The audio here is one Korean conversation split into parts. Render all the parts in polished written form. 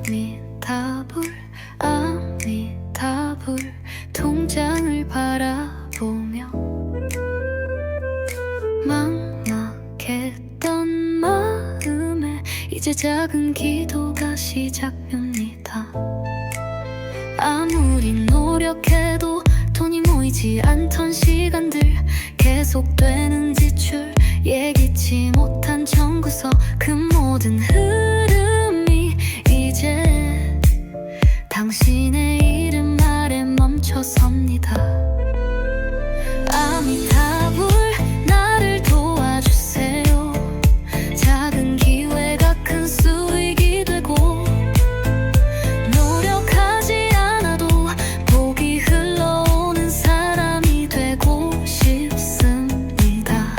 아미타불 아미타불 통장을 바라보며 막막했던 마음에 이제 작은 기도가 시작됩니다. 아무리 노력해도 돈이 모이지 않던 시간들, 계속되는 지출, 예기치 못한 청구서, 그 모든 흐름이 이제 당신의 이름 아래 멈춰섭니다. 아미타불 나를 도와주세요. 작은 기회가 큰 수익이 되고, 노력하지 않아도 복이 흘러오는 사람이 되고 싶습니다.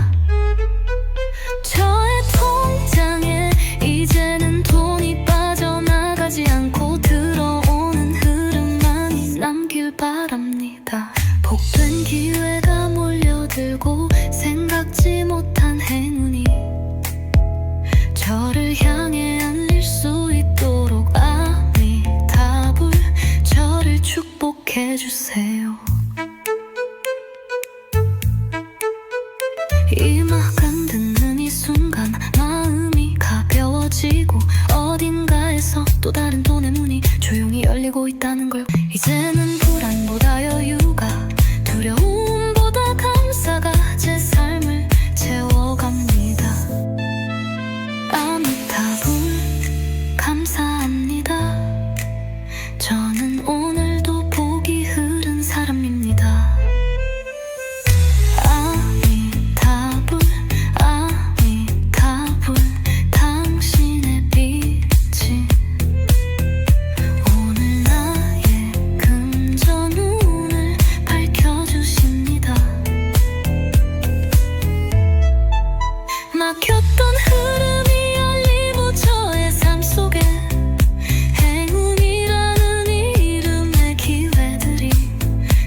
저의 통장에 이제는 돈이 빠져나가지 않고 들어오는 흐름만이 남길 바랍니다. 복된 기회가 몰려들고 생각지 못한 행운이 저를 향해 안릴 수 있도록 아미타불 저를 축복해주세요. 이 음악을 듣는 이 순간 마음이 가벼워지고, 어딘가에서 또 다른 돈의 문이 조용히 열리고 있다는 걸, 이제는 불안보다 여유가, 두려움보다 감사가 제 삶을 채워갑니다. 아미타불 감사합니다. 저는 오늘도 복이 흐른 사람입니다. 아미타불 아미타불 당신의 빛이 오늘 나의 금전운을 밝혀주십니다. 막혔던 흐름이 열리고 저의 삶 속에 행운이라는 이름의 기회들이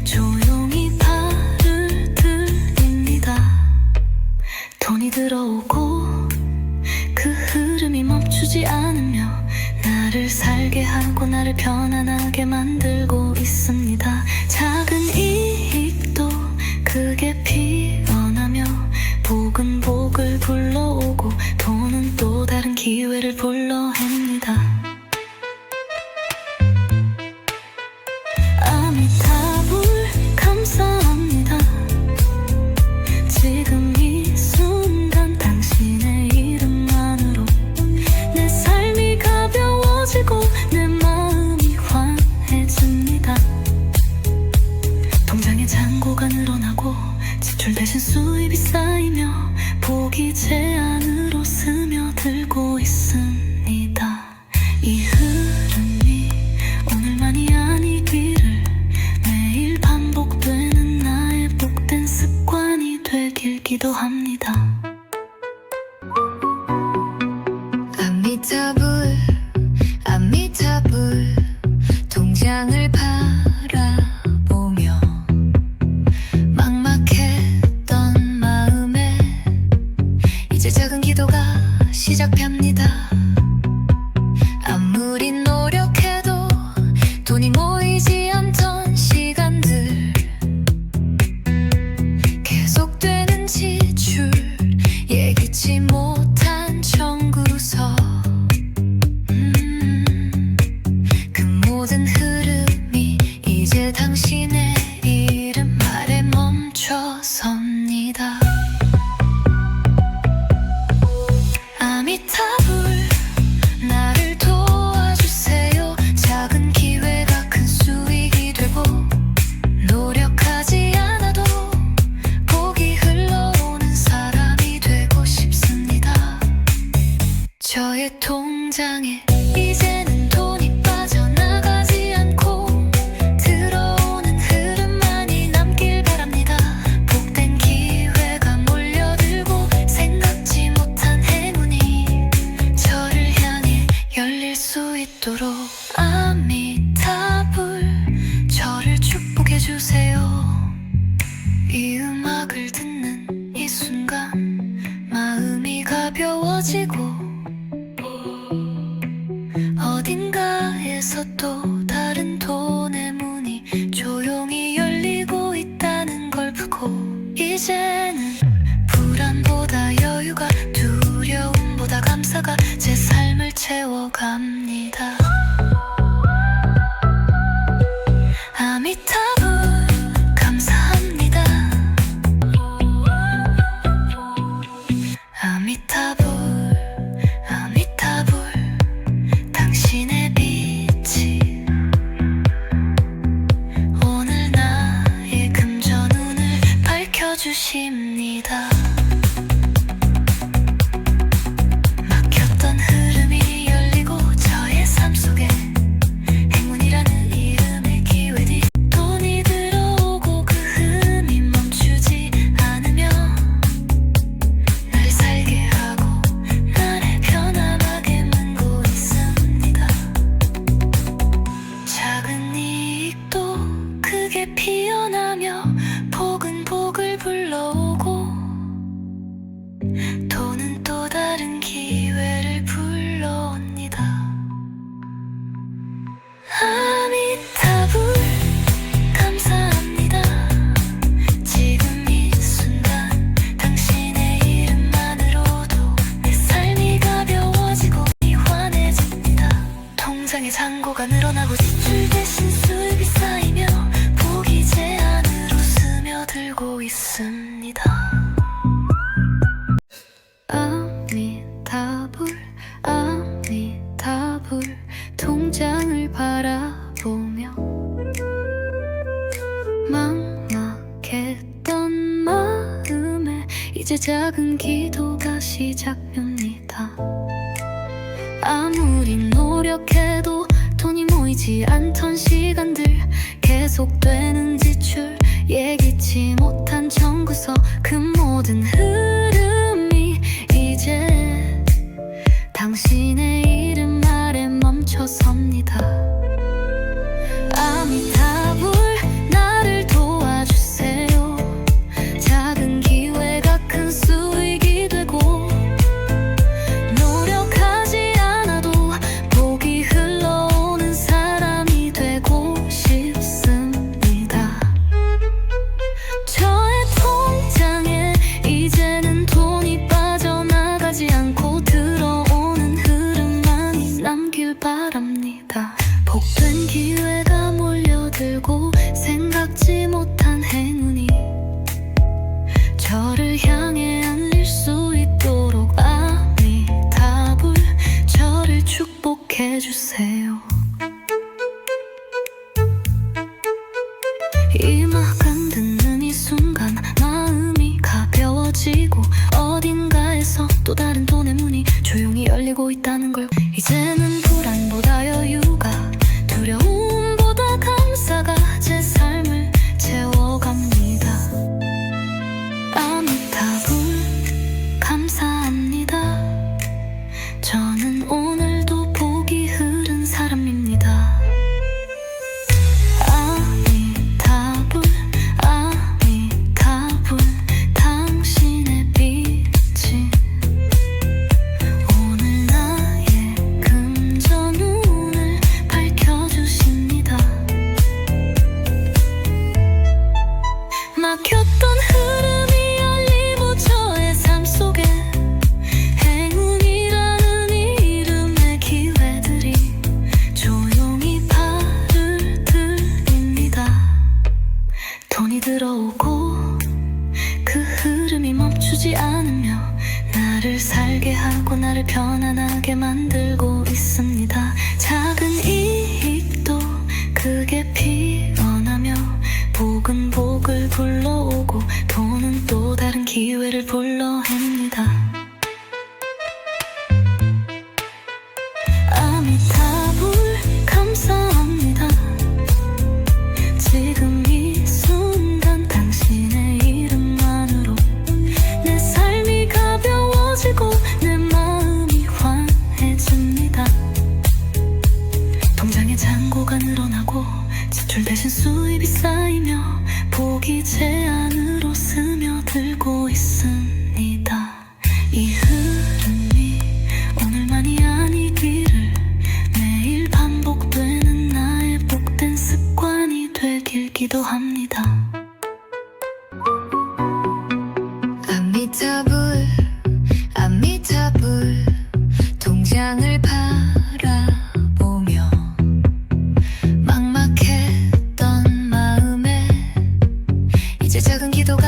조용히 발을 들입니다. 돈이 들어오고 그 흐름이 멈추지 않으며 나를 살게 하고 나를 편안하게 만들고 있습니다. 작은 이익도 크게 피어나며 복은 복을 불러오고, 돈은 또 다른 기회를 불러냅니다. 아미타불 감사합니다. 지금 이 순간 당신의 이름만으로 내 삶이 가벼워지고 내 마음이 환해집니다. 통장의 잔고가 늘어나고 지출 대신 수입이 쌓이며 복이 제 안으로 스며들고 있습니다. 이 흐름이 오늘만이 아니기를, 매일 반복되는 나의 복된 습관이 되길 기도합니다. 아미타불 아미타불 통장을 바라보며 막막했던 마음에 이제 작은 기도가 시작됩니다. 아무리 노력해도 돈이 모이지 않던 시간들, 계속되는 지출, 예기치 못한 청구서, 그 모든 흐름이 이제 당신의 이름 아래 멈춰섭니다. 아미타불 나를 도와주세요. 작은 기회가 큰 수익이 되고, 노력하지 않아도 복이 흘러오는 사람이 되고 싶습니다. 저의 통장에 이제는 돈이 빠져나가지 않고 들어오는 흐름만이 남길 바랍니다. 복된 기회가 몰려들고 생각지 못한 행운이 저를 향해 열릴 수 있도록 아미타불 저를 축복해주세요. 이 음악을 듣는 이 순간 마음이 가벼워지고, 어딘가 세상에서 또 다른 돈의 문이 조용히 열리고 있다는 걸 보고 이제는 불안보다 여유가 두려움보다 감사가 제 삶을 채워갑니다. 아미타불 감사합니다. 아미타불 아미타불 당신의 빛이 오늘 나의 금전 운을 밝혀주십니다. 막혔던 흐름이 열리고 저의 삶 속에 행운이라는 이름의 기회들이 돈이 들어오고 그 흠이 멈추지 않으며 날 살게 하고 나를 편안하게 만들고 있습니다. 작은 이익도 크게 피어나며 복은 복을 불러오고 돈은 또 다른 기회를 불러옵니다. 아미타불 감사합니다. 지금 이 순간 당신의 이름만으로도 내 삶이 가벼워지고 환해집니다. 통장의 잔고가 늘어나고 지출 대신 수입이 쌓이며 복이 제 안으로 스며들고 있습니다. 아미타불 아미타불 통장을 바라보며 막막했던 마음에 이제 작은 기도가 시작됩니다. 아무리 노력해도 돈이 모이지 않던 시간들 계속되는 지출 예기치 못한 청구서 그 모든 흐름이 이제 당신의 이름 아래 멈춰섭니다. 아미타불 나를 도와주세요. 작은 기회가 큰 수익이 되고 노력하지 않아도 복이 흘러오는 사람이 되고 싶습니다. 저의 통장에 이제는 돈이 빠져나가지 않고 들어오는 흐름만이 남길 바랍니다. 복된 기회가 몰려들고 생각지 못한 행운이 저를 향해 안릴 수 있도록 아미타불 저를 축복해주세요. 이마간 듣는 이 순간 마음이 가벼워지고 어딘가에서 또 다른 돈의 문이 조용히 열리고 있다는 걸 이제는 불안보다 여유가 두려움보다 감사가 제 삶을 채워갑니다. 아미타불 감사합니다. 저는 오늘도 복이 흐른 사람입니다. 아미타불 아미타불 당신의 빛이 오늘 나의 금전 운을 밝혀주십니다. 막혔던 흐름이 열리고 저의 삶 속에 행운이라는 이름의 기회들이 조용히 발을 들입니다. 돈이 들어오고 그 흐름이 멈추지 않으며 나를 살게 하고 나를 편안하게 만들고 있습니다. 작은 이익도 크게 피어나며 복은 복을 불러오고 돈은 또 다른 기회를 불러옵니다. 아미타불 감사합니다. 지금 이 순간 당신의 이름만으로 내 삶이 가벼워지고 내 마음이 환해집니다. 통장의 잔고가 늘어나고 지출 대신 수입이 쌓이며 복이 제 안으로 스며들고 있습니다. 이 흐름이 오늘만이 아니기를 매일 반복되는 기도합니다. 아미타불 아미타불 통장을 바라보며 막막했던 마음에 이제 작은 기도가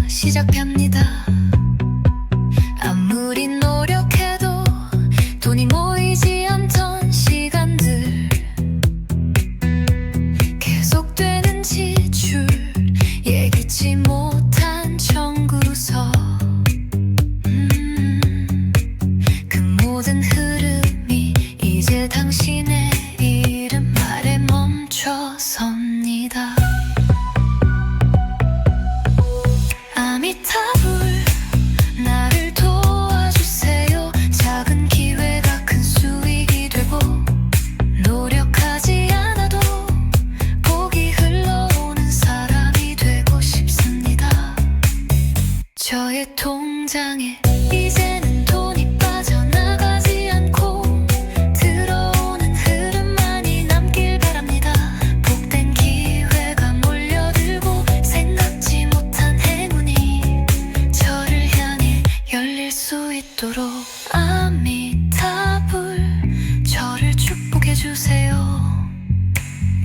시작합니다. 아무리 노력해도 돈이 모이지 않던 시간들, 계속되는 지출, 예기치 못한 청구서, 그 모든 흐름이 이제 당신의 이름 아래 멈춰섭니다. 아미타불 나를 도와주세요. 작은 기회가 큰 수익이 되고 노력하지 않아도 복이 흘러오는 사람이 되고 싶습니다. 저의 통장에 이제는 돈이 빠져나가지 않고 들어오는 흐름만이 남길 바랍니다. 복된 기회가 몰려들고 생각지 못한 행운이 저를 향해 열릴 수 있도록 아미타불 저를 축복해주세요.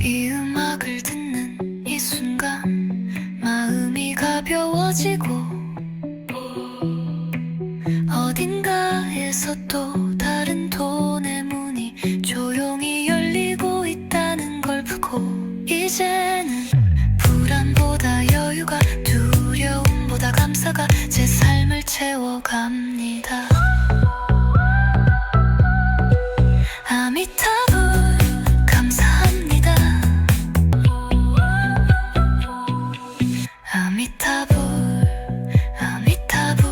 이 음악을 듣는 이 순간 마음이 가벼워지고 어딘가에서 또 다른 돈의 문이 조용히 열리고 있다는 걸 보고 이제는 불안보다 여유가, 두려움보다 감사가 제 삶을 채워갑니다. 아미타불 감사합니다. 아미타불 아미타불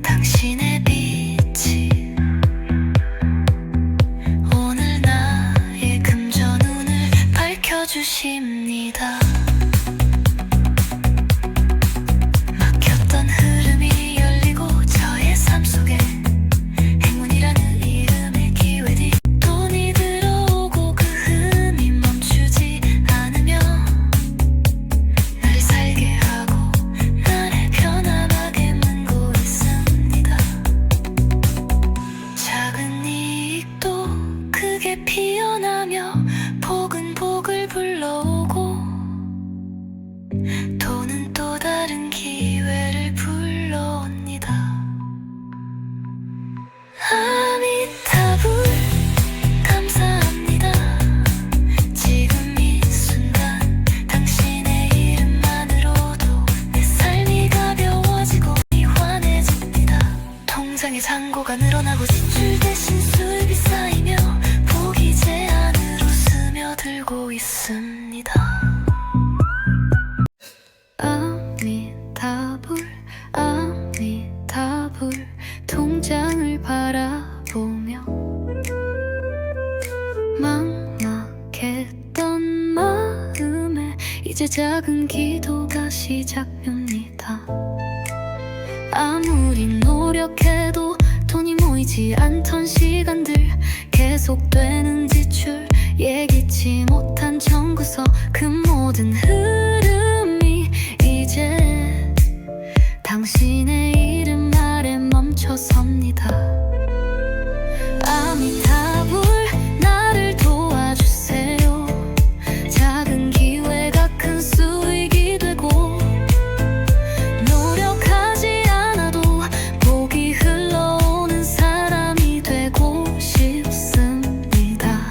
당신의 빛이 오늘 나의 금전운을 밝혀주십니다. 막혔던 흐름이 열리고 저의 삶 속에 행운이라는 이름의 기회들이 돈이 들어오고 그 흠이 멈추지 않으며 나를 살게 하고 나를 편안하게 만들고 있습니다. 작은 이익도 크게 피어나며 복은 복을 불러오고 돈은 또 다른 기회를 불러옵니다. 아미타불 감사합니다. 지금 이 순간 당신의 이름만으로도 내 삶이 가벼워지고 환해집니다. 통장의 잔고가 늘어나고 지출 대신 수입이 쌓이며 복이 제 안으로 스며들고 있습니다. 아미타불 아미타불 통장을 바라보며 막막했던 마음에 이제 작은 기도가 시작됩니다. 아무리 노력해도 돈이 모이지 않던 시간들, 계속되는 지출, 예기치 못한 청구서, 그 모든 흐름이 이제 당신의 이름 아래 멈춰섭니다. 아미타불 나를 도와주세요. 작은 기회가 큰 수익이 되고 노력하지 않아도 복이 흘러오는 사람이 되고 싶습니다.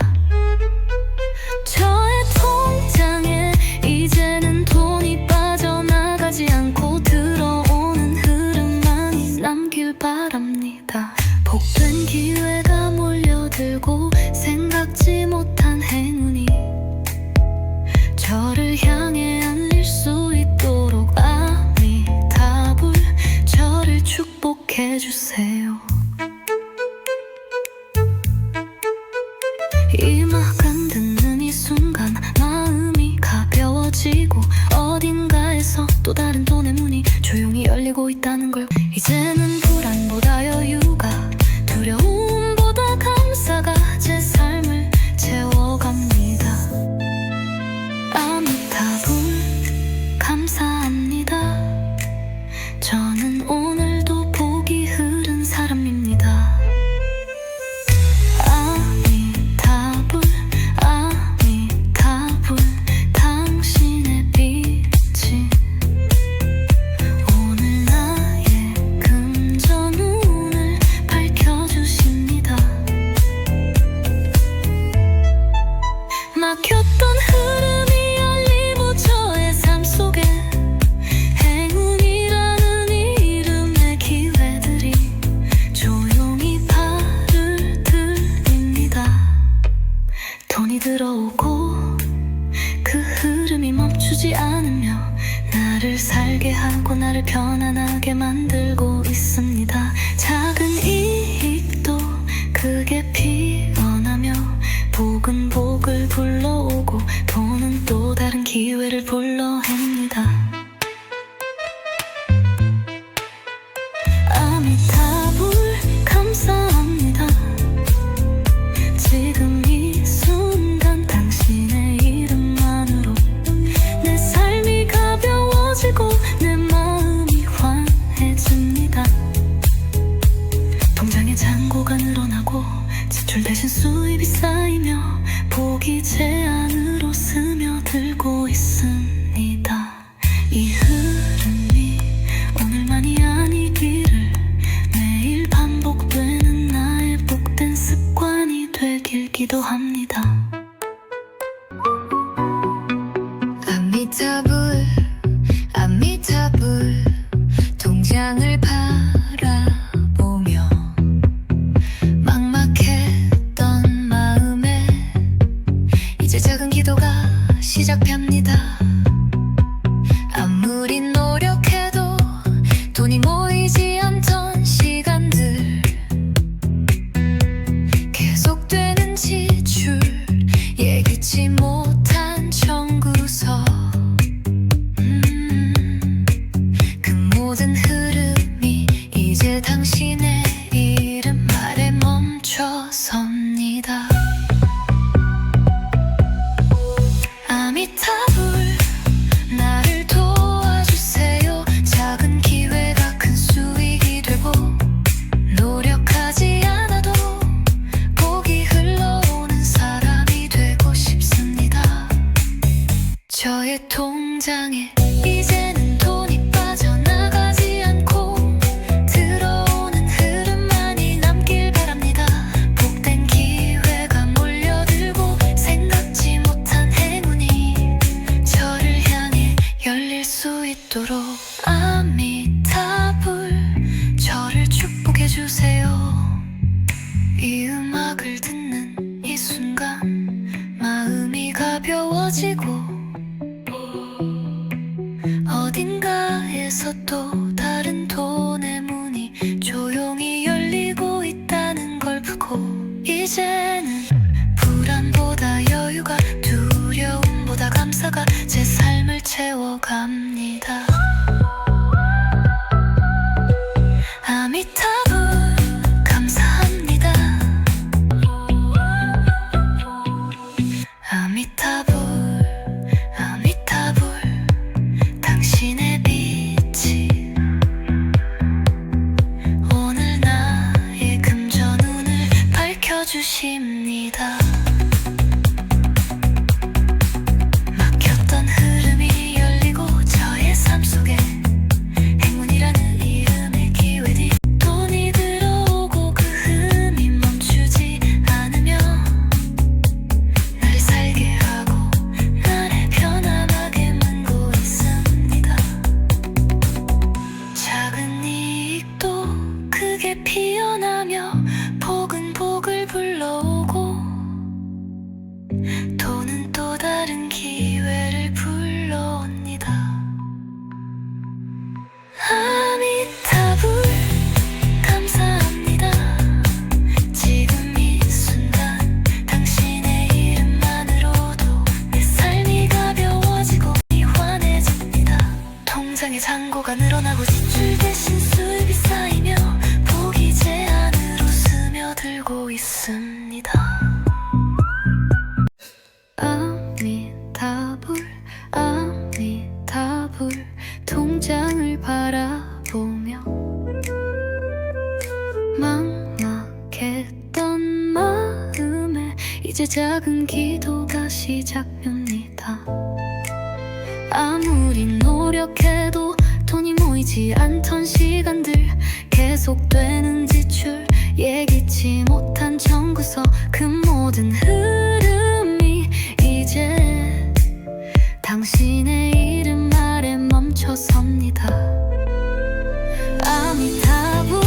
저의 통장에 이제는 돈이 빠져나가지 않고 들어오는 흐름만이 남길 바랍니다. 복된 기회가 몰려들고 생각지 못한 행운이 저를 향해 안릴 수 있도록 아미타불 저를 축복해주세요. 이 음악 안 듣는 이 순간 마음이 가벼워지고 어딘가에서 또 다른 돈의 문이 조용히 열리고 있다는 걸 이제는 불안보다 여유가, 두려움보다 감사가 제 삶을 채워갑니다. 아미타불 돈이 들어오고 그 흐름이 멈추지 않으며 나를 살게 하고 나를 편안하게 만들고 있습니다. 작은 이익도 크게 피어나며 복은 복을 불러오고 돈은 또 다른 기회를 불러옵니다. 아미타불 감사합니다. 지금 이 순간 당신의 이름만으로 내 삶이 가벼워지고 내 마음이 환해집니다. 통장의 잔고가 늘어나고 지출 대신 수입이 쌓이며 복이 제 안으로 스며들고 있습니다. 이 흐름이 오늘만이 아니기를 매일 반복되는 나의 복된 습관이 되길 기도합니다. 아미타불 아미타불 통장을 바라보며 막막했던 마음에 이제 작은 기도가 시작합니다. 아무리 노력해도 돈이 모이지 않던 시간들, 계속되는 지출, 예기치 못한 청구서, 그 모든 흐름이 이제 당신의 이름 아래 멈춰섭니다. 아미타불 나를 도와주세요. 작은 기회가 큰 수익이 되고 노력하지 않아도 복이 흘러오는 사람이 되고 싶습니다. 저의 통장에 이제는 돈이 빠져나가지 않고 들어오는 흐름만이 남길 바랍니다. 복된 기회가 몰려들고 생각지 못한 행운이 저를 향해 열릴 수 있도록 아미타불 저를 축복해주세요. 이 음악을 듣는 이 순간 마음이 가벼워지고 어딘가에서 또 다른 돈의 문이 조용히 열리고 있다는 걸 보고 이제는 불안보다 여유가 두려움보다 감사가 제 삶을 채워갑니다. 아미타불 감사합니다. 아미타불 아미타불 당신의 빛이 오늘 나의 금전 운을 밝혀주십니다. 막혔던 흐름이 열리고 저의 삶 속에 행운이라는 이름의 기회들이 돈이 들어오고 그 흐름이 멈추지 않으며 나를 살게 하고 나를 편안하게 만들고 있습니다. 작은 이익도 크게 피어나며 복은 복을 불러오고 돈은 또 다른 기회를 불러옵니다. 아미타불 감사합니다. 지금 이 순간 당신의 이름만으로도 내 삶이 가벼워지고 환해집니다. 통장의 잔고가 늘어나고 지출 대신 수입이 쌓이며 복이 제 안으로 스며들고 있습니다. 아미타불 아미타불 통장을 바라보며 막막했던 마음에 이제 작은 기도가 시작됩니다. 아무리 노력해도 돈이 모이지 않던 시간들, 계속되는 지출, 예기치 못한 청구서, 그 모든 흐름이 이제 당신의 이름 아래 멈춰섭니다. 아미타불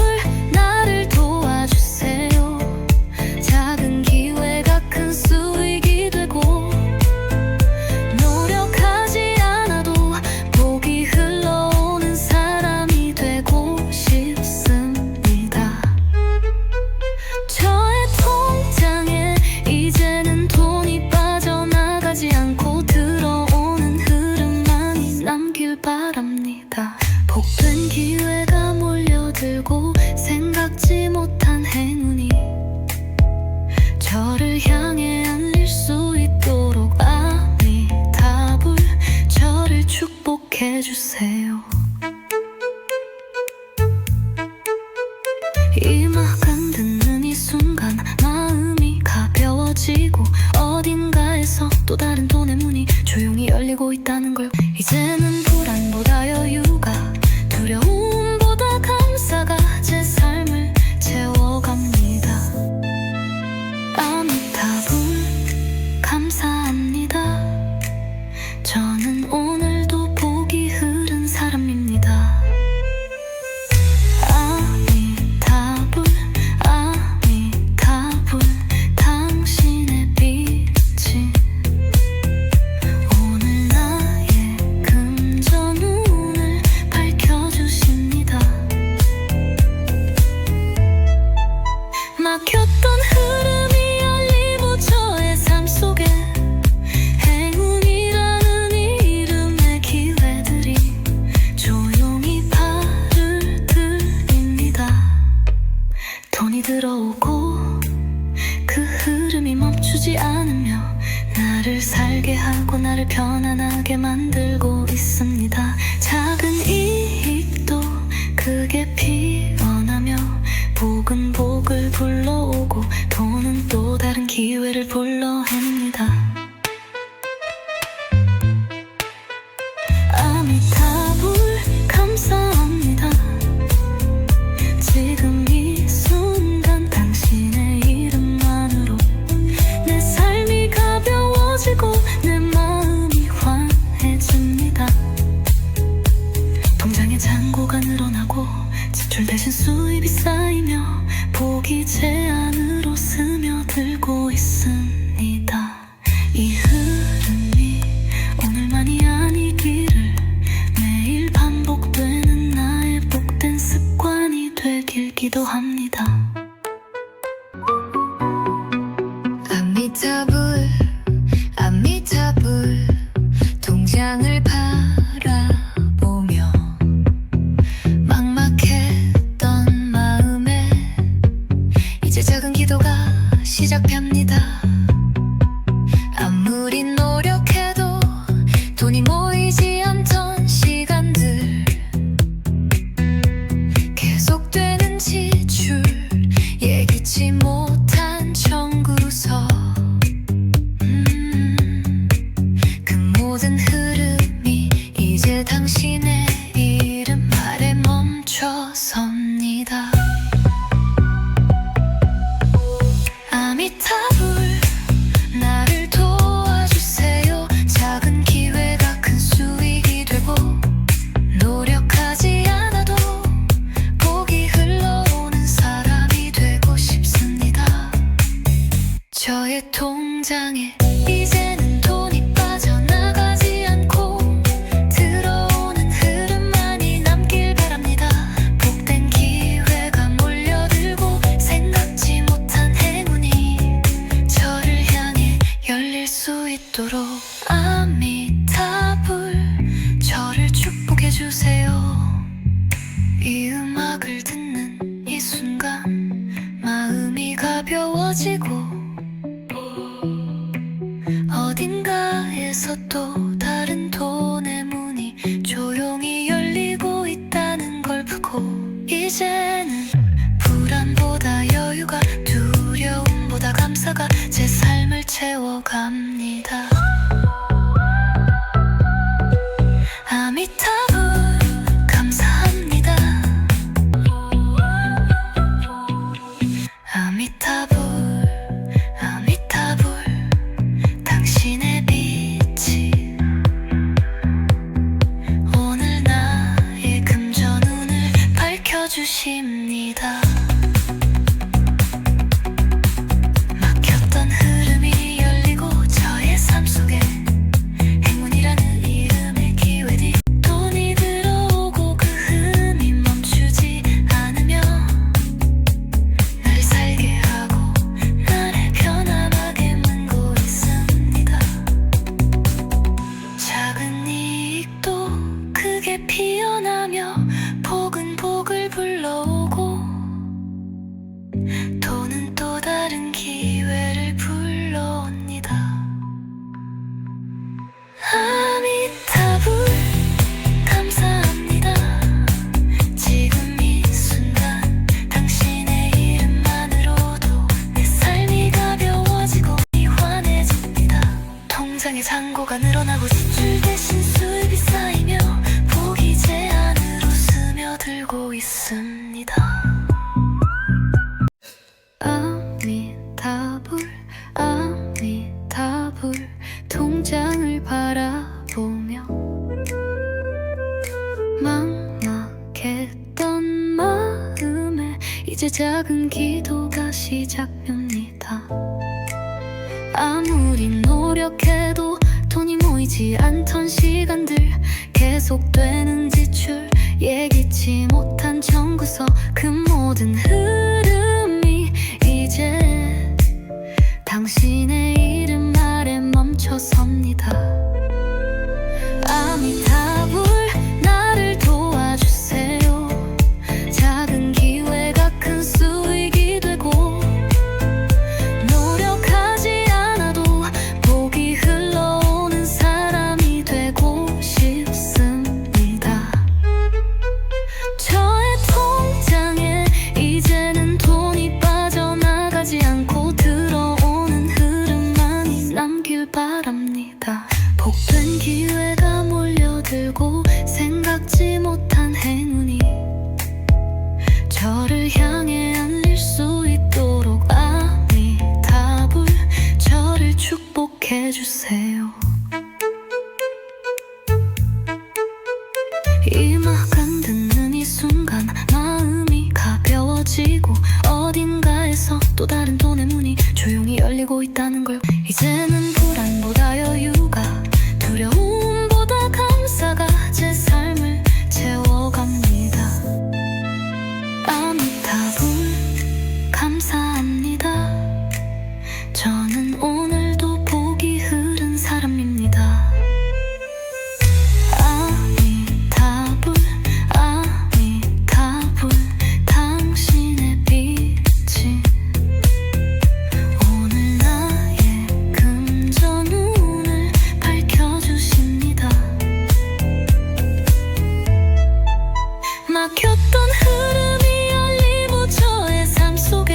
나를 도와주세요. 작은 기회가 큰 수익이 되고 해주세요. 이 음악을 듣는 이 순간 마음이 가벼워지고 어딘가에서 또 다른 돈의 문이 조용히 열리고 있다는 걸 이제는 불안보다 여유가 두려움보다 감사가 제 삶을 채워갑니다. 아미타불 감사합니다. 저는 오늘도 복이 흐른 사람입니다. 아미타불 아미타불 당신의 빛이 오늘 나의 금전 눈을 밝혀주십니다. 막혔던 흐름이 열리고 저의 삶 속에 행운이라는 이름의 기회들이 조용히 발을 들입니다. 돈이 들어오고 그 흐름이 멈추지 않으며 나를 살게 하고 나를 편안하게 만들고 있습니다. 작은 이익도 크게 피어나며 복은 복을 불러오고 돈은 또 다른 기회를 불러냅니다. 아미타불 감사합니다. 지금 이 순간 당신의 이름만으로 내 삶이 가벼워지고 내 마음이 환해집니다. 통장의 잔고가 늘어나고 지출 대신 수입이 쌓이며 복이 제 안으로 스며들고 있습니다. 이 흐름이 오늘만이 아니기를 매일 반복되는 나의 복된 습관이 되길 기도합니다. 아미타불 아미타불 통장을 바라보며 막막했던 마음에 이제 작은 기도가 시작합니다. 아무리 노력해도 돈이 모이지 않던 시간들 계속되는 지출 예기치 못한 청구서 그 모든 흐름이 이제 당신의 이름 아래 멈춰섭니다. 아미타불 나를 도와주세요. 작은 기회가 큰 수익이 되고 노력하지 않아도 복이 흘러오는 사람이 되고 싶습니다. 저의 통장에 이제는 돈이 빠져나가지 않고 들어오는 흐름만이 남길 바랍니다. 복된 기회가 몰려들고 생각지 못한 행운이 저를 향해 열릴 수 있도록 아미타불 저를 축복해주세요. 이 음악을 듣는 이 순간 마음이 가벼워지고 어딘가에서 또 다른 돈의 문이 조용히 열리고 있다는 걸 보고 이제는 불안보다 여유가 두려움보다 감사가 제 삶을 채워갑니다. 아미타불 감사합니다. 아미타불 아미타불 당신의 빛이 오늘 나의 금전 눈을 밝혀주십니다. 막혔던 흐름이 열리고 저의 삶 속에 잔고가 늘어나고 지출 대신 수입이 쌓이며 포기 제한으로 스며들고 있습니다. 아미타불 아미타불 통장을 바라보며 막막했던 마음에 이제 작은 기도가 시작됩니다. 아무리 노력해도 돈이 모이지 않던 시간들, 계속되는 지출, 예기치 못한 청구서, 그 모든 흐름이 이제 당신의 이름 아래 멈춰섭니다. 아미타불 나를 도와주세요. 작은 기회가 큰 수익이 되고 노력하지 않아도 복이 흘러오는 사람이 되고 싶습니다. 저의 통장에 이제는 돈이 빠져나가지 않고 들어오는 흐름만이 남길 바랍니다. 복된 기회가 몰려들고 생각지 못한 행운이 저를 향해 안릴 수 있도록 아미타불 저를 축복해주세요. 이 음악을 듣는 이 순간 마음이 가벼워지고 어딘가에서 또 다른 돈의 문이 조용히 열리고 있다는 걸, 이제는 불안보다 여유가, 두려움보다 감사가 제 삶을 채워갑니다. 아미타불 감사합니다. 저는 오늘도 복이 흐른 사람입니다. 아미타불 아미타불 당신의 빛이 오늘 나의 금전운을 밝혀주십니다. 막혔던 흐름이 열리고 저의 삶 속에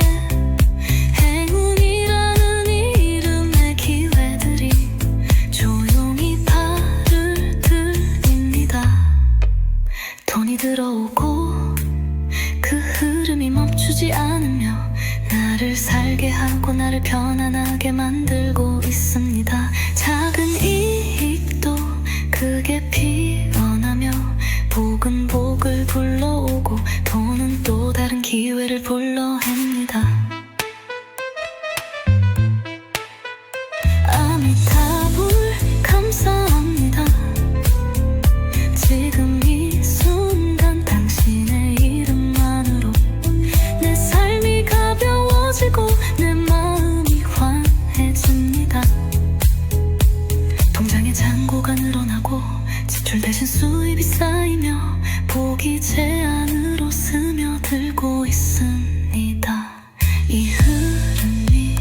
행운이라는 이름의 기회들이 조용히 발을 들입니다. 돈이 들어오고 그 흐름이 멈추지 않으며 나를 살게 하고 나를 편안하게 만들고 있습니다. 작은 이익도 크게 피어나며 복은 복을 불러오고 돈은 또 다른 기회를 불러냅니다. 아미타불 감사합니다. 지금 이 순간 당신의 이름만으로 내 삶이 가벼워지고 내 마음이 환해집니다. 통장에 잔고가 늘어나고 지출 대신 수입이 쌓이며 복이 제 안으로 스며들고 있습니다. 이 흐름이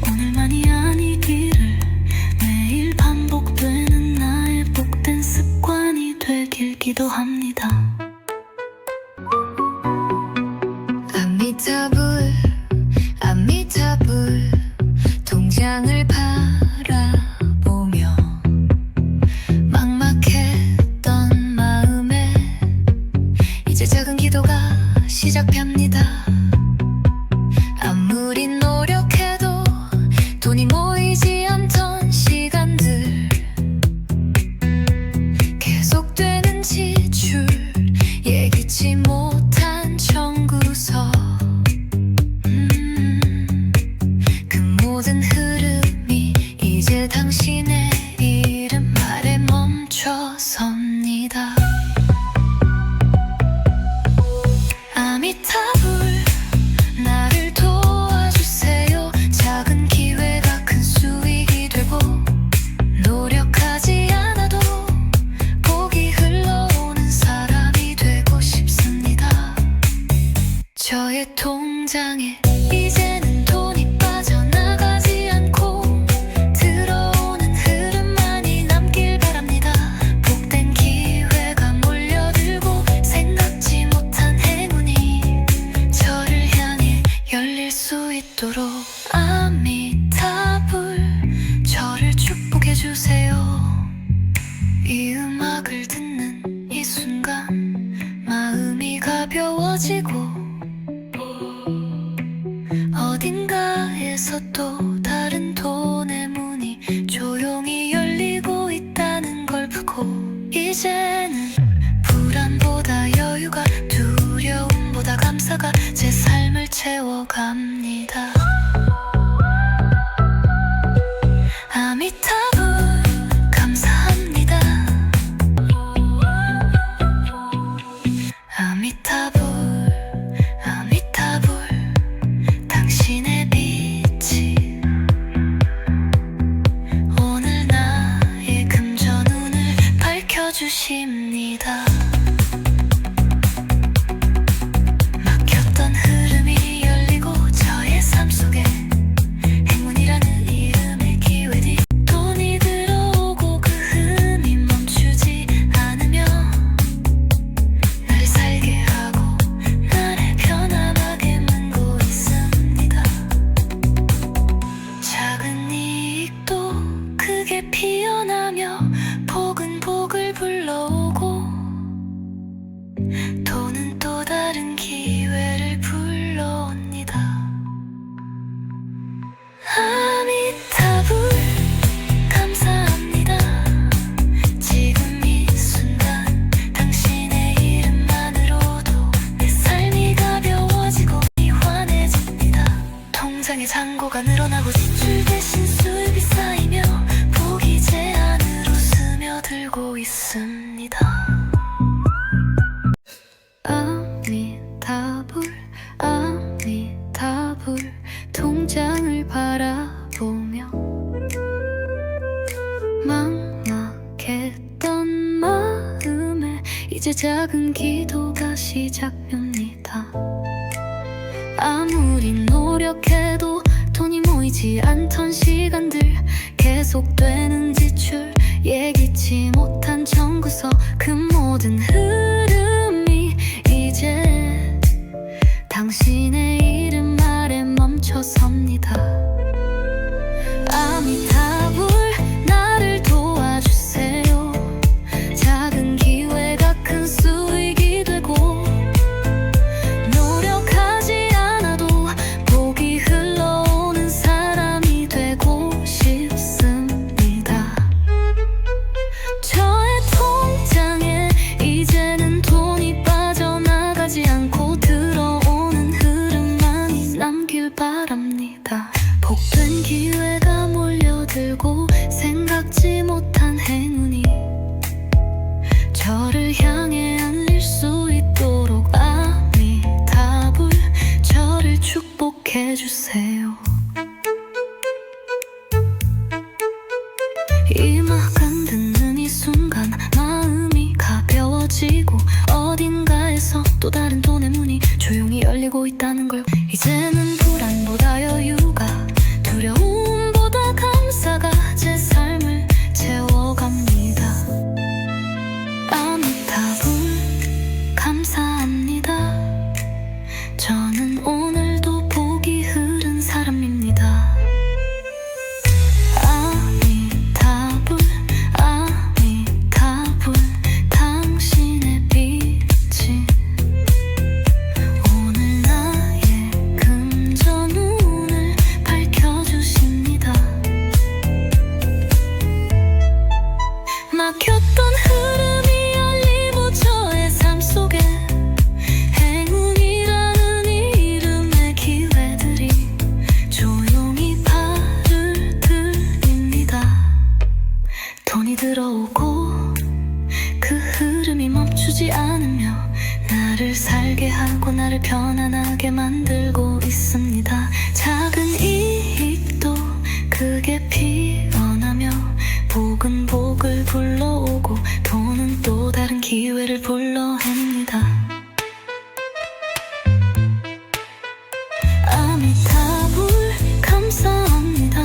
오늘만이 아니기를, 매일 반복되는 나의 복된 습관이 되길 기도합니다. 아미타불 아미타불 통장을 바라보며 막막했던 마음에 이제 작은 기도가 시작됩니다. 아무리 노력해도 돈이 모이지 않던 시간들, 계속되는 지출, 예기치 못한 청구서, 그 모든 흐름이 이제 당신의 이름 아래 멈춰섭니다. 아미타불 나를 도와주세요. 작은 기회가 큰 수익이 되고 노력하지 않아도 복이 흘러오는 사람이 되고 싶습니다. 저의 통장에 이제는 돈이 빠져나가지 않고 들어오는 주십니다. 막혔던 흐름이 열리고 저의 삶 속에 행운이라는 이름의 기회들이 돈이 들어오고 그 흐름이 멈추지 않으며 나를 살게 하고 나를 편안하게 만들고 있습니다. 작은 이익도 크게 피어나며 복은 복을 불러오고 돈은 또 다른 기회를 불러옵니다. 아미타불 감사합니다. 지금 이 순간 당신의 이름만으로도 내 삶이 가벼워지고 환해집니다. 통장의 잔고가 늘어나고 지출 대신 수입이 쌓이며 복이 제 안으로 스며들고 있습니다. 아미타불 아미타불 통장을 바라보며 막막했던 마음에 이제 작은 기도가 시작됩니다. 아무리 노력해도 돈이 모이지 않던 시간들, 계속되는 지출, 예기치 못한 청구서, 그 모든 흐름이 이제 당신의 이름 아래 멈춰섭니다. 아미타불 나를 도와주세요. 작은 기회가 큰 수익이 되고 노력하지 않아도 복이 흘러오는 사람이 되고 싶습니다. 저의 통장에 이제는 돈이 빠져나가지 않고 들어오는 흐름만이 남길 바랍니다. 복된 기회가 몰려들고 생각지 못한 행운이 저를 향해 안릴 수 있도록 아미타불 저를 축복해주세요. 이 음악을 듣는 이 순간 마음이 가벼워지고 어딘가에서 또 다른 돈의 문이 조용히 열리고 있다는 걸, 이제는 불안보다 여유가, 두려움보다 감사가 제 삶을 채워갑니다. 아미타불 감사합니다. 저는 오늘도 복이 흐른 사람입니다. 아미타불 아미타불 당신의 빛이 오늘 나의 금전운을 밝혀주십니다. 막혔던 흐름이 열리고 저의 삶 속에 행운이라는 이름의 기회들이 조용히 발을 들입니다. 돈이 들어오고 그 흐름이 멈추지 않으며 나를 살게 하고 나를 편안하게 만들고 있습니다. 작은 이익도 크게 피어나며 복은 복을 불러오고 돈은 또 다른 기회를 불러옵니다. 아미타불 감사합니다.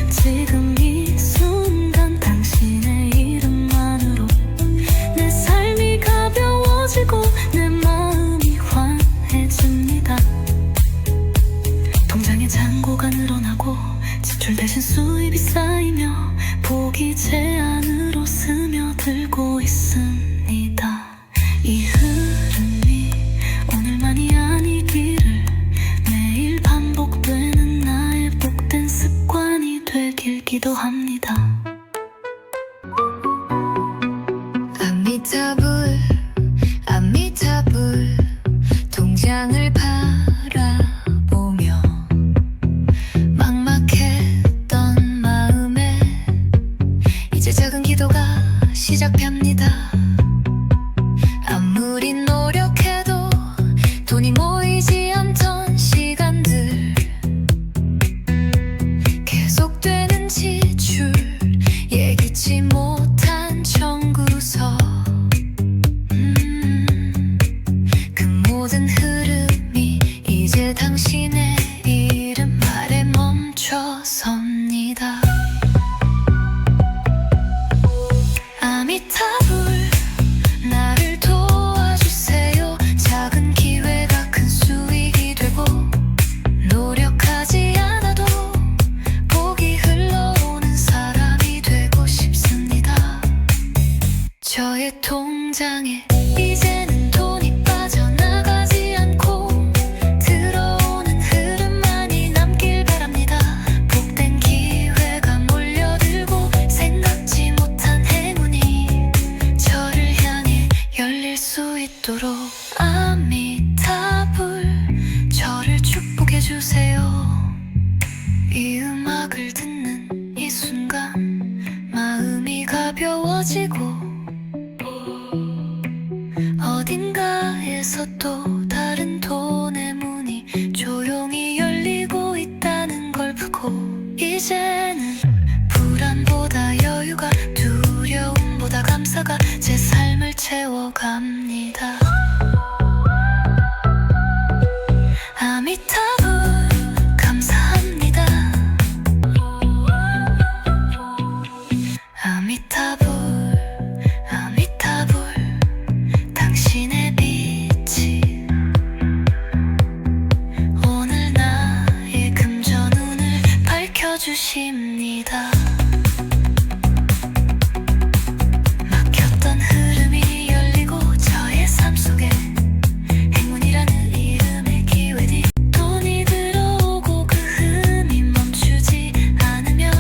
지금 이 순간 당신의 이름만으로 내 삶이 가벼워지고 내 마음이 환해집니다. 통장의 잔고가 늘어나고 지출 대신 수입이 쌓이며 복이 제 안으로 스며들고 있습니다. 이 흐름이 오늘만이 아니기를, 매일 반복되는 나의 복된 습관이 되길 기도합니다. 아미타불 아미타불 통장을 바라보며 막막했던 마음에 이제 작은 기도가 시작됩니다. 아무리 노력해도 돈이 모이지 않던 시간들, 계속되는 지출, 섭니다. 아미타불 나를 도와주세요. 작은 기회가 큰 수익이 되고 노력하지 않아도 복이 흘러오는 사람이 되고 싶습니다. 저의 통장에 이제는 돈이 빠져나가지 않고 들어오는 흐름만이 남길 바랍니다. 복된 기회가 몰려들고 생각지 못한 행운이 저를 향해 열릴 수 있도록 아미타불 저를 축복해주세요. 이 음악을 듣는 이 순간 마음이 가벼워지고 어딘가에서 또 다른 돈의 문이 조용히 열리고 있다는 걸 보고 이제는 불안보다 여유가 두려움보다 감사가 제 삶을 채워갑니다. 아미타불 감사합니다. 아미타불 아미타불 당신의 빛이 오늘 나의 금전운을 밝혀주십니다. 막혔던 흐름이 열리고 저의 삶 속에 행운이라는 이름의 기회들이 돈이 들어오고 그 흠이 멈추지 않으며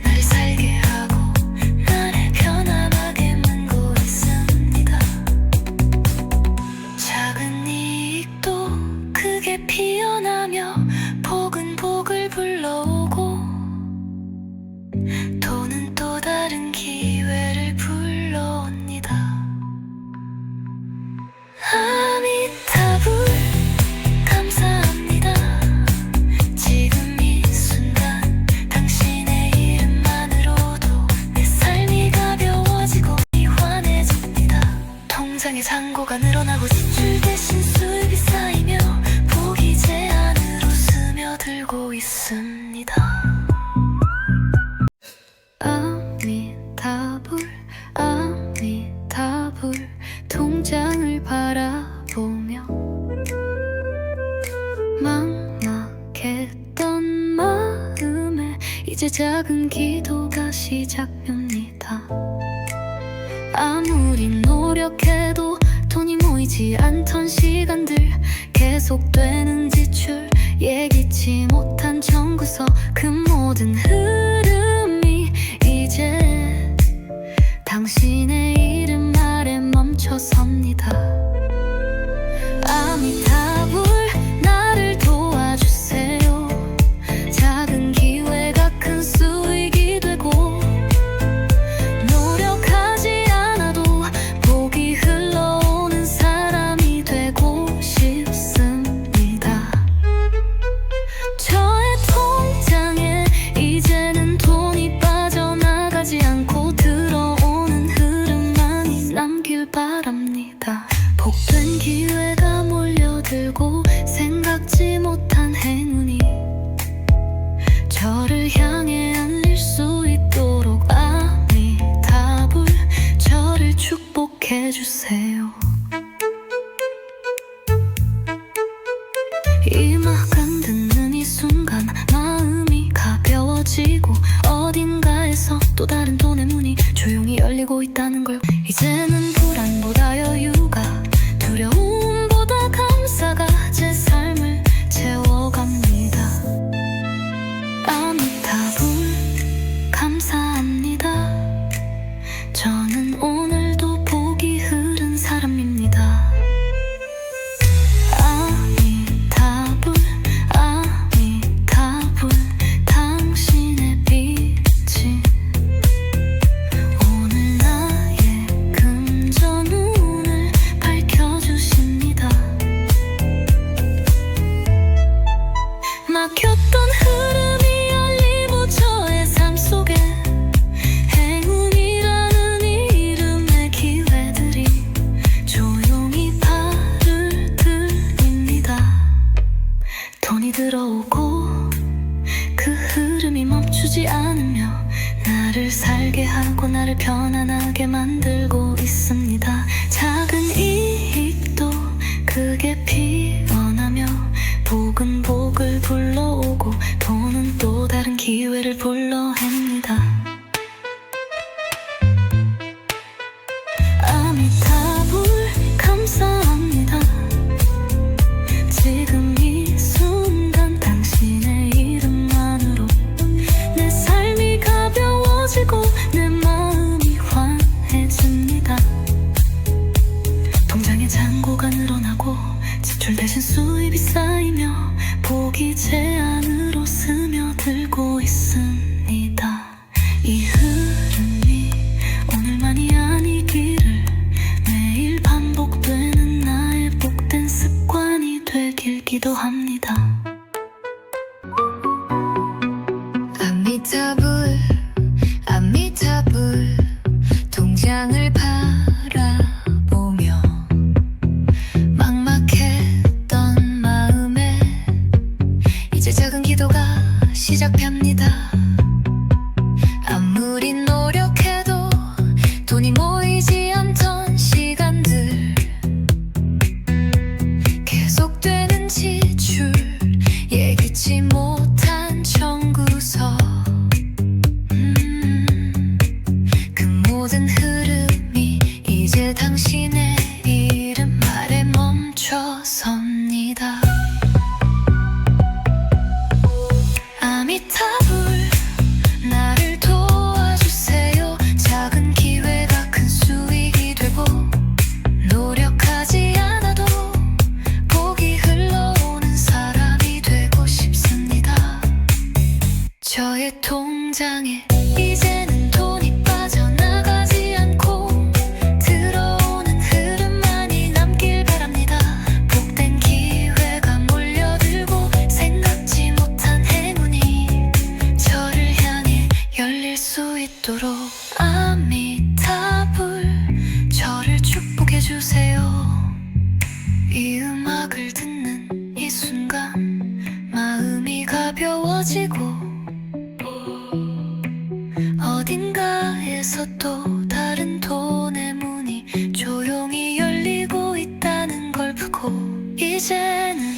나를 살게 하고 나를 편안하게 만들고 있습니다. 작은 이익도 크게 피어나며 복은 복을 불러오고 돈은 또 다른 기회를 불러옵니다. 아미타불 감사합니다. 지금 이 순간 당신의 이름만으로도 내 삶이 가벼워지고 환해집니다. 통장의 잔고가 늘어나고 지출 대신 수입이 쌓이며 복이 제 안으로 스며들고 있습니다. 아미타불 아미타불 통장을 바라보며 막막했던 마음에 이제 작은 기도가 시작됩니다. 아무리 노력해도 돈이 모이지 않던 시간들 계속되는 지출 예기치 못한 청구서 그 모든 흐름이 이제 당신의 이름 아래 멈춰섭니다. 아미타불 나를 도와주세요. 작은 기회가 큰 수익이 되고 노력하지 않아도 복이 흘러오는 사람이 되고 싶습니다. 저의 통장에 이제는 돈이 빠져나가지 않고 들어오는 흐름만이 남길 바랍니다. 복된 기회가 몰려들고 생각지 못한 행운이 저를 향해 안릴 수 있도록 아미타불 저를 축복해주세요. 이 음악 듣는 이 순간 마음이 가벼워지고 어딘가에서 또 다른 돈의 문이 조용히 열리고 있다는 걸 이제는 불안보다 여유가 두려움보다 감사가 제 삶을 채워갑니다. 아미타불 감사합니다. 저는 오늘도 복이 흐른 사람입니다. 아미타불 아미타불 당신의 빛이 오늘 나의 멈추지 않으며 나를 살게 하고 나를 편안하게 만들고 있습니다. 작은 이익도 크게 피어나며 복은 복을 불러오고 돈은 또 다른 기회를 불러냅니다. 아미타불 감사합니다. 지금 이 순간 당신의 이름만으로 내 삶이 가벼워지고 내 마음이 환해집니다. 통장에 잔고가 늘어나고 지출 대신 수입이 쌓이며 복이 제 안으로 스며들고 있습니다. 이 흐름이 오늘만이 아니기를 매일 반복되는 나의 복된 습관이 되길 기도합니다. 아미타불 아미타불 통장을 바라보며 막막했던 마음에 이제 작은 기도가 시작합니다. 아무리 노력해도 돈이 모이지 않던 시간들, 계속되는 지출, 예기치 못한 청구서, 그 모든 흐름이 이제 당신의 이름 아래 멈춰섭니다. 아미타불 나를 도와주세요. 작은 기회가 큰 수익이 되고 노력하지 않아도 복이 흘러오는 사람이 되고 싶습니다. 저의 통장에 이제는 돈이 빠져나가지 않고 들어오는 흐름만이 남길 바랍니다. 복된 기회가 몰려들고 생각지 못한 행운이 저를 향해 열릴 수 있도록 아미타불 저를 축복해주세요. 이 음악을 듣는 이 순간 마음이 가벼워지고 어딘가에서 또 다른 돈의 문이 조용히 열리고 있다는 걸 보고 이제는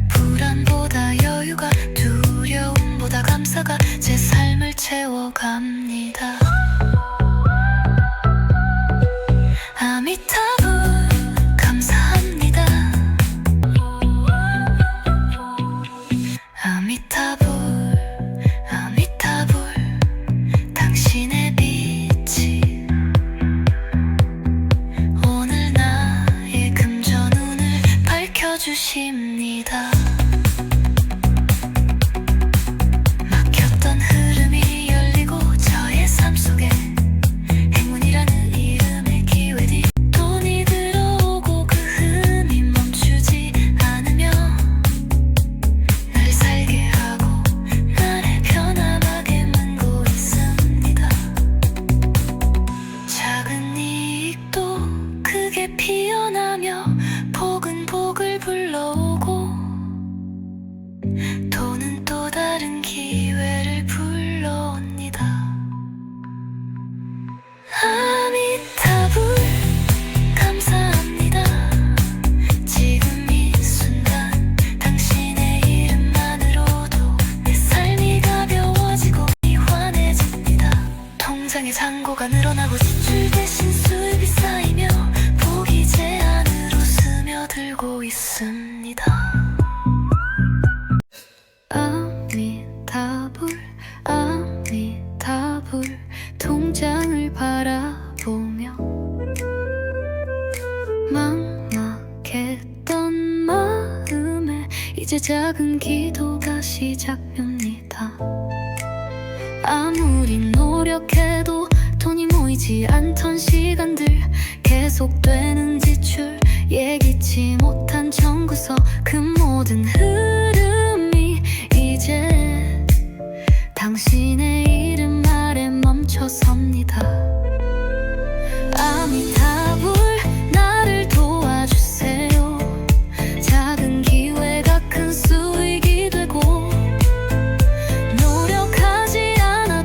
불안보다 여유가 두려움보다 감사가 제 삶을 채워갑니다. 아미타불 감사합니다. 아미타불 아미타불 당신의 빛이 오늘 나의 금전운을 밝혀주십니다. 막혔던 흐름이 열리고 저의 삶 속에 행운이라는 이름의 기회들이 돈이 들어오고 그 흐름이 멈추지 않으며 나를 살게 하고 나를 편안하게 만들고 있습니다. 작은 이익도 크게 피어나며 복은 복을 불러오고 돈은 또 다른 기회를 불러옵니다. 아미타불 감사합니다. 지금 이 순간 당신의 이름만으로도 내 삶이 가벼워지고 환해집니다. 통장에 잔고가 늘어나고 지출 대신 수입이 쌓이며 복이 제 안으로 스며들고 있습니다. 아미타불 아미타불 통장을 바라보며 막막했던 마음에 이제 작은 기도가 시작됩니다. 아무리 노력해도 돈이 모이지 않던 시간들, 계속되는 지출, 예기치 못한 청구서, 그 모든 흐름이 이제 당신의 이름 아래 멈춰섭니다. 아미타불 나를 도와주세요. 작은 기회가 큰 수익이 되고 노력하지 않아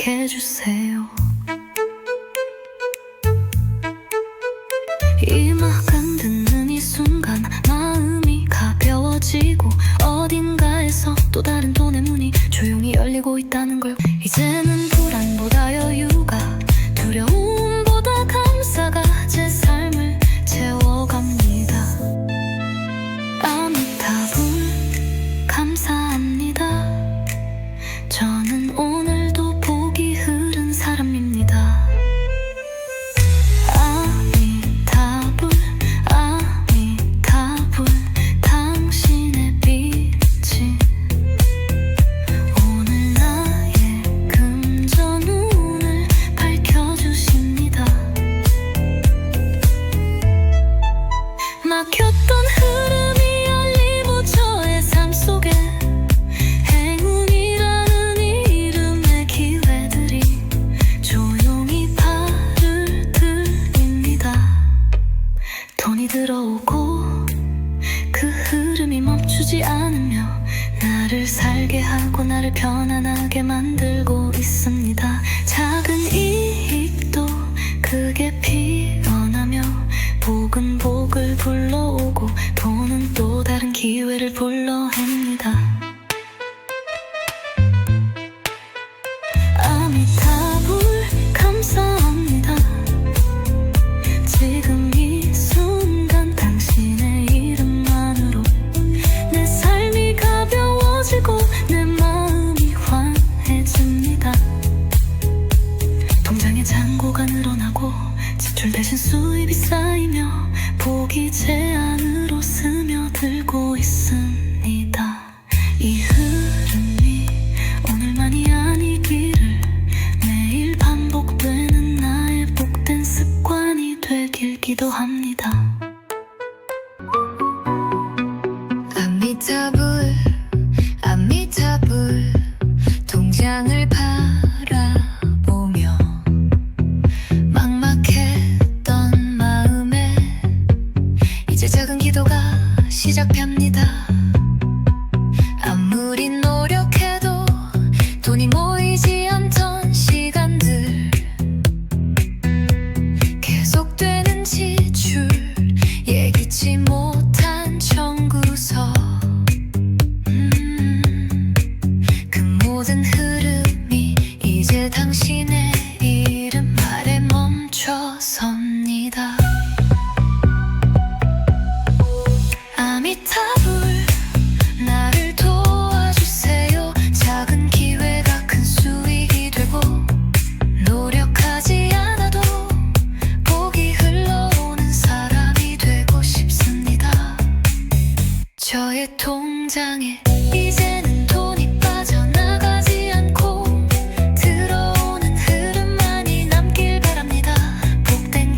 기억해주세요. 이 음악을 듣는 이 순간 마음이 가벼워지고 어딘가에서 또 다른 돈의 문이 조용히 열리고 있다는 걸 이제는 불안보다 여유가 두려움보다 감사가 제 삶을 채워갑니다. 아미타불 감사합니다. 저는 오늘도 복이 흐른 사람입니다. 아미타불 아미타불 당신의 빛이 오늘 나의 금전운을 밝혀주십니다. 막혔던 흐름이 열리고 저의 삶 속에 행운이라는 이름의 기회들이 조용히 발을 들입니다. 돈이 들어오고 그 흐름이 멈추지 않으며 나를 살게 하고 나를 편안하게 만들고 있습니다. 작은 이익도 크게 피어나며 복은 복을 불러오고 돈은 또 다른 기회를 불러냅니다. 아미타불 감사합니다. 지금 이 순간 당신의 이름만으로 내 삶이 가벼워지고 내 마음이 환해집니다. 통장에 잔고가 늘어나고 지출 대신 수입이 쌓이며 복이 제 안으로 스며들고 있습니다. 이 흐름이 오늘만이 아니기를 매일 반복되는 나의 복된 습관이 되길 기도합니다. 아미타불 아미타불 통장을 바라보며 막막했던 마음에 이제 작은 기도가 시작합니다. 아무리 노력해도 돈이 모이지 않던 시간들 계속되는 지출 예기치 못한 청구서 그 모든 흐름이 이제 당신의 이름 아래 멈춰섭니다. 아미타불 나를 도와주세요. 작은 기회가 큰 수익이 되고 노력하지 않아도 복이 흘러오는 사람이 되고 싶습니다. 저의 통장에 이제는 돈이 빠져나가지 않고 들어오는 흐름만이 남길 바랍니다. 복된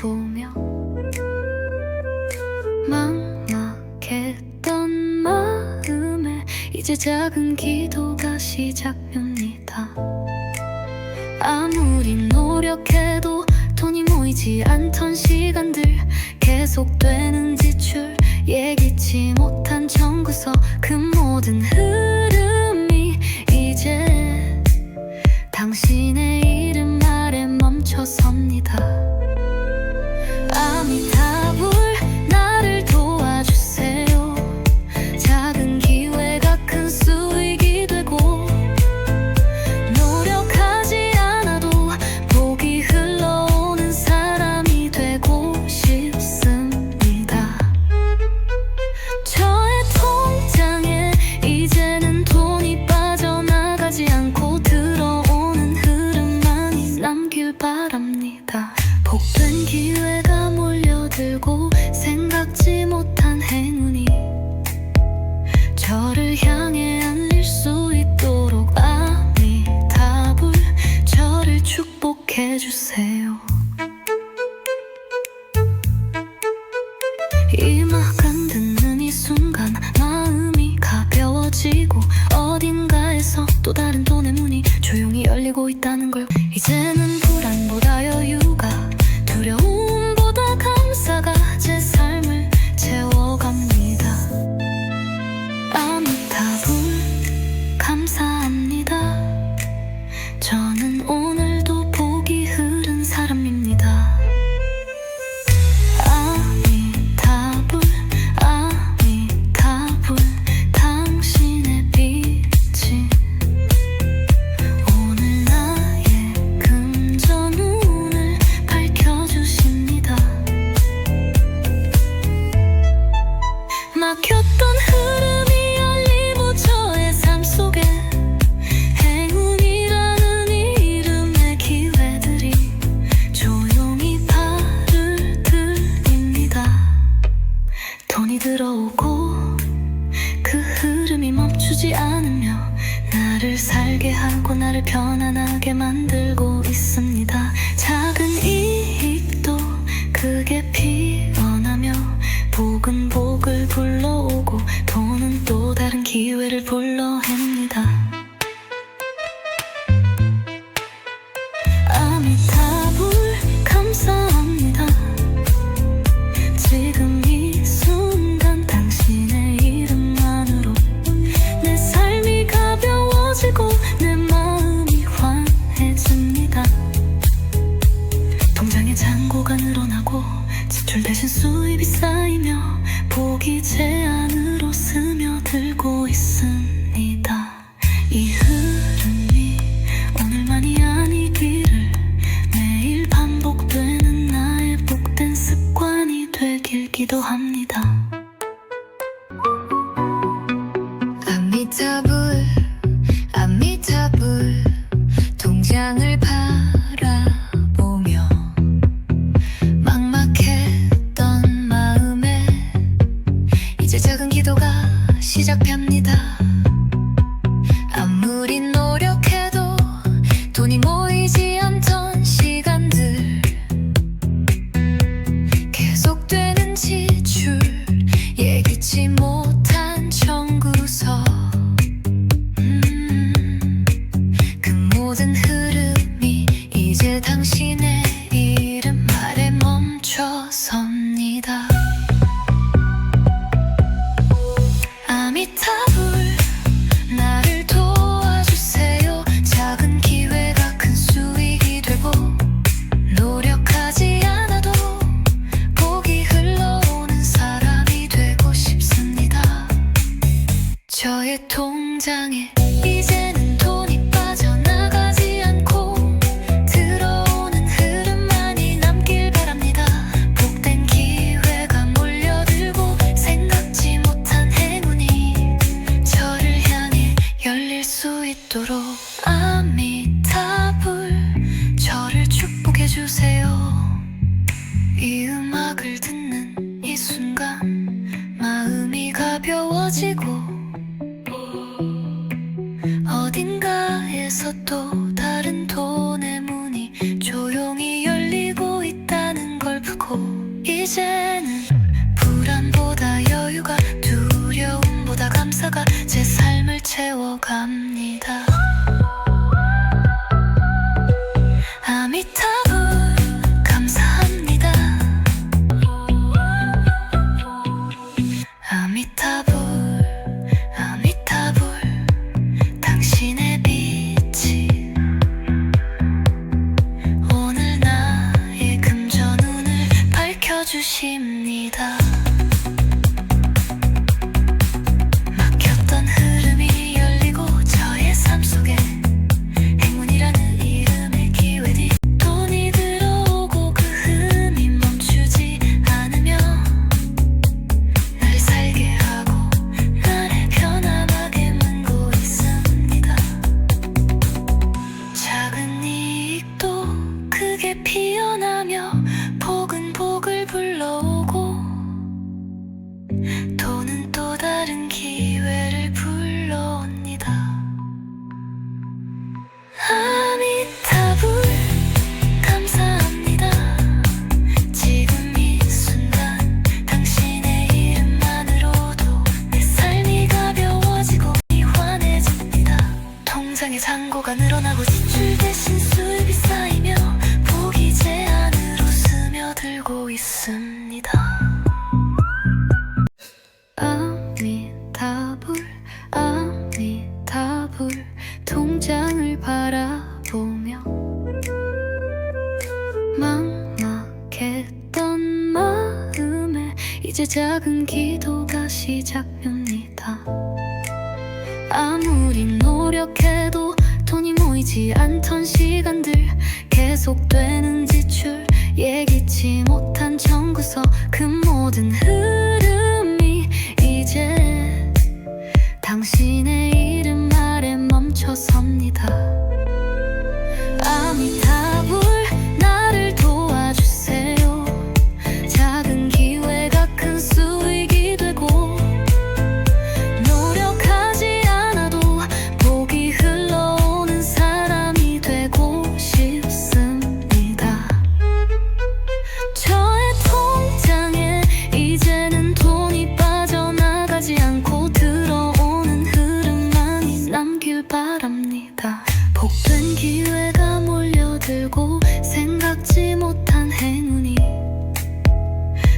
보며 막막했던 마음에 이제 작은 기도가 시작됩니다. 아무리 노력해도 돈이 모이지 않던 시간들, 계속되는 지출, 예기치 못한 청구서, 그 모든 흐름이 이제 당신의 이름 아래 멈춰섭니다. 아미타불 나를 도와주세요. 작은 기회가 큰 수익이 되고, 노력하지 않아도 복이 흘러오는 사람이 되고 싶습니다. 저의 통장에 이제는 돈이 빠져나가지 않고 들어오는 흐름만이 남길 바랍니다. 복된 기회가 몰려들고 생각지 못한 행운이 저를 향해 안릴 수 있도록 아미타불 저를 축복해주세요. 이 음악 안 듣는 이 순간 마음이 가벼워지고, 어딘가에서 또 다른 돈의 문이 조용히 열리고 있다는 걸, 이제는 불안보다 여유가, 두려움보다 감사가 제 삶을 채워갑니다. 아미타불 감사합니다. 저는 오늘도 복이 흐른 사람입니다. 아미타불 아미타불 당신의 빛이 오늘 나의 금전운을 밝혀주십니다. 막혔던 흐름이 열리고 저의 삶 속에 행운이라는 이름의 기회들이 조용히 발을 들입니다. 돈이 들어오고 그 흐름이 멈추지 않으며 나를 살게 하고 나를 편안하게 만들고 있습니다. 작은 이익도 크게 피어나며 복은 복을 불러오고, 돈은 또 다른 기회를 불러냅니다. 아미타불 감사합니다. 지금 이 순간 당신의 이름만으로 내 삶이 가벼워지고 내 마음이 환해집니다. 통장에 잔고가 늘어나고 지출 대신 수입이 쌓이며 복이 제 안으로 스며들고 있습니다. 이 흐름이 오늘만이 아니기를, 매일 반복되는 나의 복된 습관이 되길 기도합니다. 아미타불 아미타불 통장을 바라보며 막막했던 마음에 이제 작은 기도가 시작됩니다. 아무리 노력해도 돈이 모이지 않던 시간들, 계속되는 지출, 예기치 못한 청구서, 그 모든 흐름이 이제 당신의 이름 아래 멈춰섭니다. 아미타불 나를 도와주세요. 작은 기회가 큰 수익이 되고, 노력하지 않아도 복이 흘러오는 사람이 되고 싶습니다. 저의 통장에 이제는 돈이 빠져나가지 않고 들어오는 흐름만이 남길 바랍니다. 복된 기회가 몰려들고 생각지 못한 행운이 저를 향해 열릴 수 있도록 아미타불 저를 축복해주세요. 이 음악을 듣는 이 순간 마음이 가벼워지고, 어딘가에서 또 다른 돈의 문이 조용히 열리고 있다는 걸 않고 이제는 불안보다 여유가 두려움보다 감사가 제 삶을 채워갑니다. 아미타불 감사합니다. 아미타불 아미타불 당신의 빛이 오늘 나의 금전 눈을 밝혀주십니다. 막혔던 흐름이 열리고 저의 삶 속에 행운이라는 이름의 기회들이 돈이 들어오고 그 흐름이 멈추지 않으며 날 살게 하고 나를 편안하게 만들고 있습니다. 작은 이익도 크게 피어나며 복은 복을 불러오고 돈은 또 다른 기회를 불러옵니다. 아미타불 감사합니다. 지금 이 순간 당신의 이름만으로도 내 삶이 가벼워지고 환해집니다. 통장의 잔고가 늘어나고 지출 대신 수입이 쌓이며 복이 제 안으로 스며들고 있습니다. 아미타불 아미타불 통장을 바라보며 막막했던 마음에 이제 작은 기도가 시작됩니다. 아무리 노력해도 돈이 모이지 않던 시간들, 계속되는 지출, 예기치 못한 청구서, 그 모든 흐름이 이제 당신의 이름 아래 멈춰섭니다. 아미타불 나를 도와주세요. 작은 기회가 큰 수익이 되고 노력하지 않아도 복이 흘러오는 사람이 되고 싶습니다. 저의 통장에 이제는 돈이 빠져나가지 않고 들어오는 흐름만이 남길 바랍니다. 복된 기회가 몰려들고 생각지 못한 행운이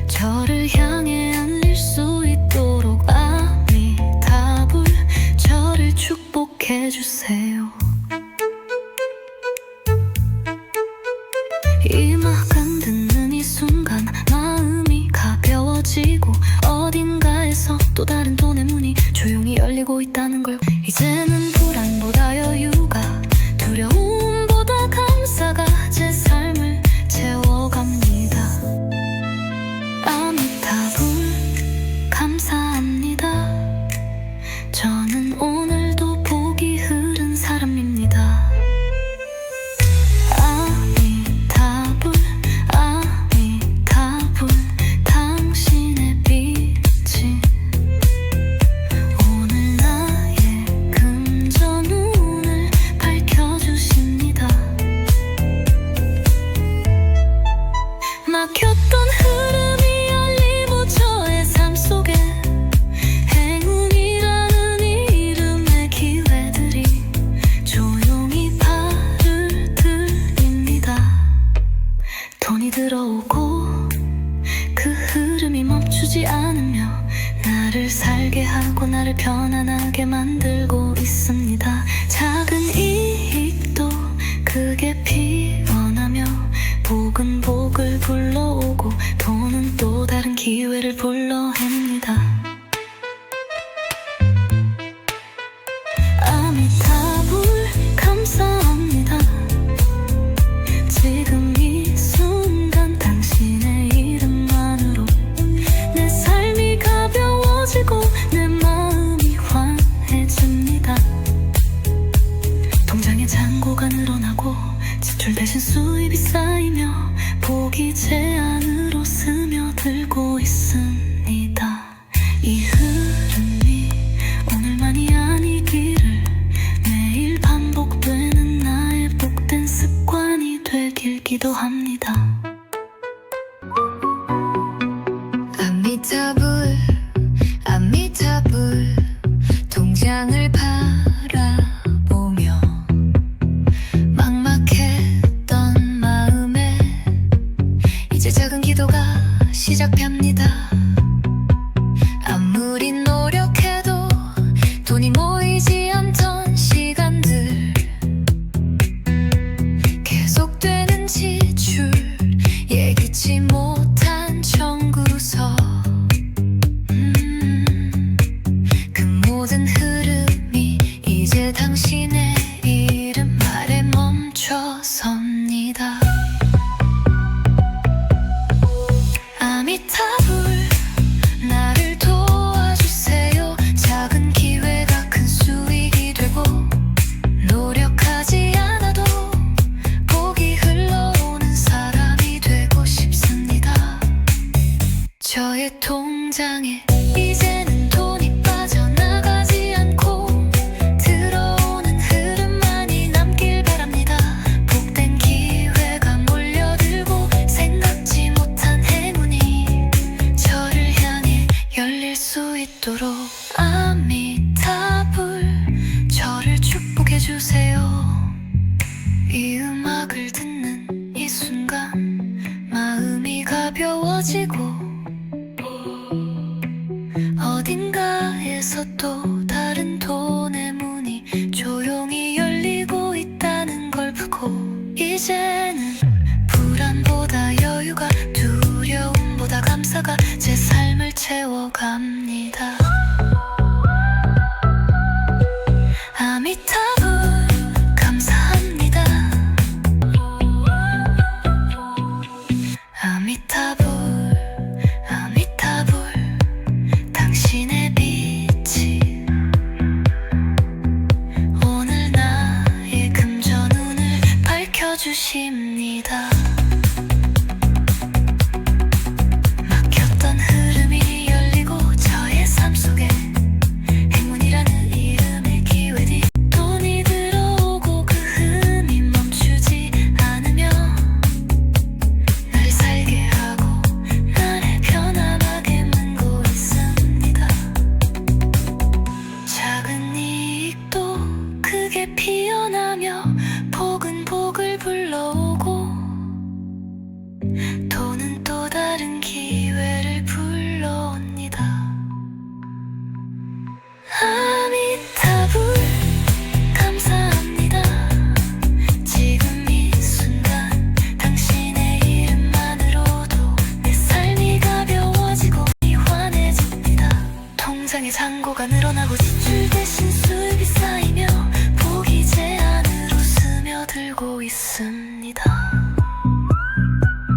저를 향해 안릴 수 있도록 아미타불 저를 축복해주세요. 이 음악을 듣는 이 순간 마음이 가벼워지고 어딘가에서 또 다른 돈의 문이 조용히 열리고 있다는 걸, 이제는 불안보다 여유가 두려움보다 감사가 제 삶을 채워갑니다. 아미타불 감사합니다. 저는 오늘도 복이 흐른 사람입니다. 아미타불 아미타불 당신의 빛이 오늘 나의 금전 눈을 밝혀주십니다. 막혔던 흐름이 열리고 저의 삶 속에 행운이라는 이름의 기회들이 조용히 발을 들입니다. 돈이 들어오고 그 흐름이 멈추지 않으며 나를 살게 하고 나를 편안하게 만들고 있습니다. 작은 이익도 크게 피어나며 복은 복을 불러오고 돈은 또 다른 기회를 불러옵니다. 아미타불 감사합니다. 지금 이 순간 당신의 이름만으로 내 삶이 가벼워지고 내 마음이 환해집니다. 통장의 잔고가 늘어나고 지출 대신 수입이 쌓이며 복이 제 안으로 스며들고 있습니다. 이 흐름이 오늘만이 아니기를 매일 반복되는 나의 복된 습관이 되길 기도합니다. 시작합니다. 아무리 노력해도 돈이 모이지 않던 시간들, 계속되는 지출, 예기치 못한 청구서, 그 모든 흐름이 이제 당신의 이름 아래 멈춰섭니다. 아미타불, 나를 도와주세요. 작은 기회가 큰 수익이 되고, 노력하지 않아도 복이 흘러오는 사람이 되고 싶습니다. 저의 통장에 이제는 돈이 빠져나가지 않고 들어오는 흐름만이 남길 바랍니다. 복된 기회가 몰려들고 생각지 못한 행운이 저를 향해 열릴 수 있도록 아미타불, 저를 축복해주세요. 이 음악을 듣는 이 순간 마음이 가벼워지고, 어딘가에서 또 다른 돈의 문이 조용히 열리고 있다는 걸 보고, 이제는 불안보다 여유가, 두려움보다 감사가 제 삶을 채워갑니다. 아미타불, 감사합니다. 아미타불, 아미타불, 당신의 빛이 오늘 나의 금전운을 밝혀주십니다. 막혔던 흐름이 열리고 저의 삶 속에 행운이라는 이름의 기회들이, 돈이 들어오고 그 흠이 멈추지 않으며 날 살게 하고 나를 편안하게 만들고 있습니다. 작은 이익도 크게 피어나며 복은 복을 불러오고, 돈은 또 다른 기회를 불러옵니다. 아미타불, 감사합니다. 지금 이 순간 당신의 이름만으로도 내 삶이 가벼워지고 환해집니다. 통장의 잔고가 늘어나고 지출